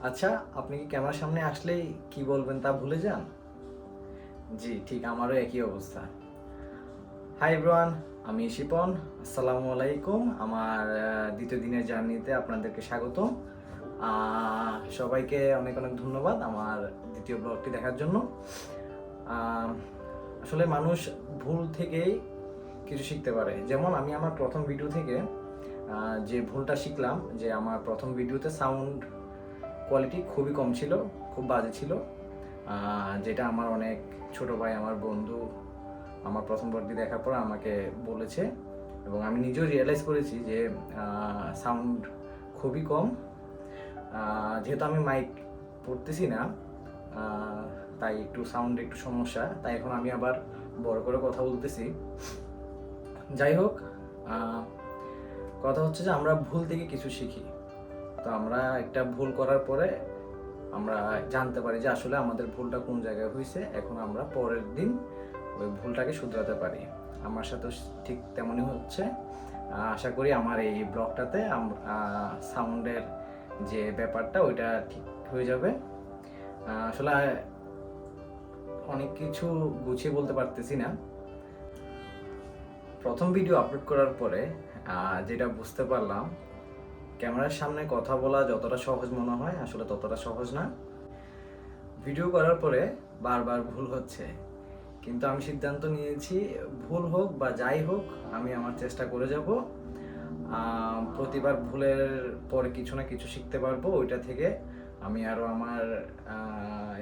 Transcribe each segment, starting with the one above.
আচ্ছা, আপনি কি ক্যামেরার সামনে আসলেই কি বলবেন তা ভুলে যান? জি, ঠিক আমারও একই অবস্থা। হাই এভরিওয়ান, আমি শিপন। আসসালামু আলাইকুম। আমার দ্বিতীয় দিনের জার্নিতে আপনাদেরকে স্বাগতম। সবাইকে অনেক অনেক ধন্যবাদ আমার দ্বিতীয় ব্লগটি দেখার জন্য। আহ, আসলে মানুষ ভুল থেকেই কিছু শিখতে পারে। যেমন আমি আমার প্রথম ভিডিও থেকে যে ভুলটা শিখলাম যে আমার প্রথম ভিডিওতে সাউন্ড কোয়ালিটি খুবই কম ছিল, খুব বাজে ছিল, যেটা আমার অনেক ছোট ভাই, আমার বন্ধু আমার প্রথম ভর্তি দেখার পর আমাকে বলেছে এবং আমি নিজেও রিয়েলাইজ করেছি যে সাউন্ড খুবই কম। যেহেতু আমি মাইক পড়তেছি না, তাই একটু সাউন্ড একটু সমস্যা, তাই এখন আমি আবার বড় করে কথা বলতেছি। যাই হোক, কথা হচ্ছে যে আমরা ভুল থেকে কিছু শিখি। তো আমরা একটা ভুল করার পরে আমরা জানতে পারি যে আসলে আমাদের ভুলটা কোন জায়গায় হয়েছে, এখন আমরা পরের দিন ওই ভুলটাকে শুধরাতে পারি। আমার সাথে ঠিক তেমনই হচ্ছে। আশা করি আমার এই ব্লগটাতে সাউন্ডের যে ব্যাপারটা ওইটা ঠিক হয়ে যাবে। আসলে অনেক কিছু গুছিয়ে বলতে পারতেছি না। প্রথম ভিডিও আপলোড করার পরে যেটা বুঝতে পারলাম, ক্যামেরার সামনে কথা বলা যতটা সহজ মনে হয় আসলে ততটা সহজ না। ভিডিও করার পরে বারবার ভুল হচ্ছে, কিন্তু আমি সিদ্ধান্ত নিয়েছি ভুল হোক বা যাই হোক আমি আমার চেষ্টা করে যাব। প্রতিবার ভুলের পরে কিছু না কিছু শিখতে পারবো, ওইটা থেকে আমি আরও আমার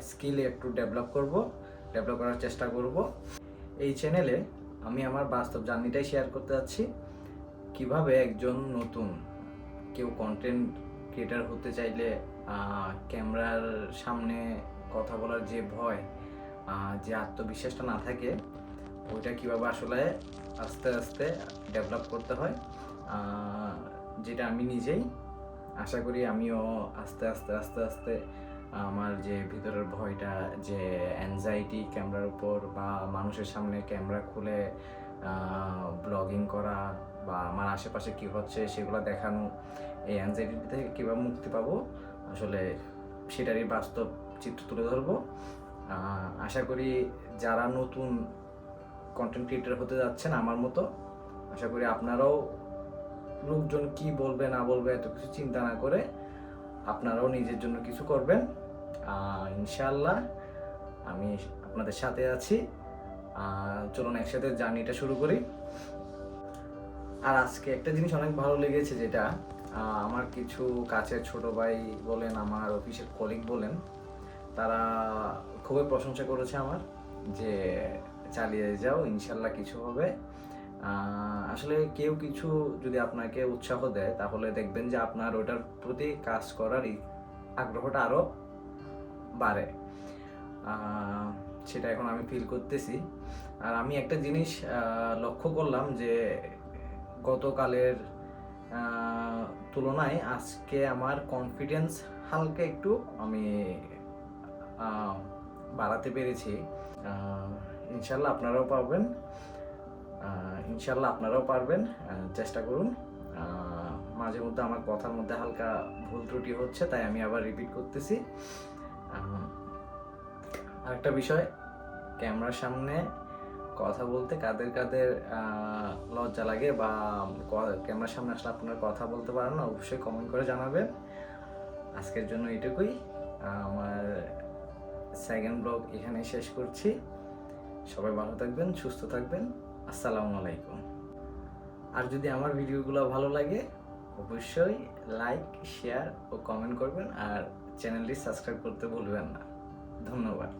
স্কিল একটু ডেভেলপ করার চেষ্টা করব। এই চ্যানেলে আমি আমার বাস্তব জার্নিটাই শেয়ার করতে যাচ্ছি, কিভাবে একজন নতুন কেউ কন্টেন্ট ক্রিয়েটার হতে চাইলে ক্যামেরার সামনে কথা বলার যে ভয়, যে আত্মবিশ্বাসটা না থাকে, ওইটা কীভাবে আসলে আস্তে আস্তে ডেভেলপ করতে হয়, যেটা আমি নিজেই আশা করি আমিও আস্তে আস্তে আস্তে আস্তে আমার যে ভিতরের ভয়টা, যে অ্যাংজাইটি ক্যামেরার উপর বা মানুষের সামনে ক্যামেরা খুলে ব্লগিং করা বা আমার আশেপাশে কী হচ্ছে সেগুলো দেখানো, এই অ্যাংজাইটি থেকে কীভাবে মুক্তি পাবো আসলে সেটারই বাস্তব চিত্র তুলে ধরবো। আশা করি যারা নতুন কন্টেন্ট ক্রিয়েটর হতে যাচ্ছেন আমার মতো, আশা করি আপনারাও লোকজন কি বলবে না বলবে এত কিছু চিন্তা না করে আপনারাও নিজের জন্য কিছু করবেন। ইনশাআল্লাহ আমি আপনাদের সাথে আছি। চলুন একসাথে জার্নিটা শুরু করি। আর আজকে একটা জিনিস অনেক ভালো লেগেছে, যেটা আমার কিছু কাছের ছোট ভাই বলেন, আমার অফিসের কলিগ বলেন, তারা খুবই প্রশংসা করেছে আমার, যে চালিয়ে যাও, ইনশাল্লাহ কিছু হবে। আসলে কেউ কিছু যদি আপনাকে উৎসাহ দেয় তাহলে দেখবেন যে আপনার ওটার প্রতি কাজ করার আগ্রহটা আরও বাড়ে। সেটা এখন আমি ফিল করতেছি। আর আমি একটা জিনিস লক্ষ্য করলাম যে গতকালের তুলনায় আজকে আমার কনফিডেন্স হালকা একটু আমি বাড়াতে পেরেছি। ইনশাল্লাহ আপনারাও পারবেন, চেষ্টা করুন। মাঝে মধ্যে আমার কথার মধ্যে হালকা ভুল ত্রুটি হচ্ছে, তাই আমি আবার রিপিট করতেছি। আরেকটা বিষয়, ক্যামেরার সামনে কথা বলতে কাদের কাদের লজ্জা লাগে বা ক্যামেরার সামনে আসলে আপনারা কথা বলতে পারেন না, অবশ্যই কমেন্ট করে জানাবেন। আজকের জন্য এটুকুই। আমার সেকেন্ড ব্লগ এখানে শেষ করছি। সবাই ভালো থাকবেন, সুস্থ থাকবেন। আসসালামু আলাইকুম। আর যদি আমার ভিডিওগুলো ভালো লাগে অবশ্যই লাইক, শেয়ার ও কমেন্ট করবেন, আর চ্যানেলটি সাবস্ক্রাইব করতে ভুলবেন না। ধন্যবাদ।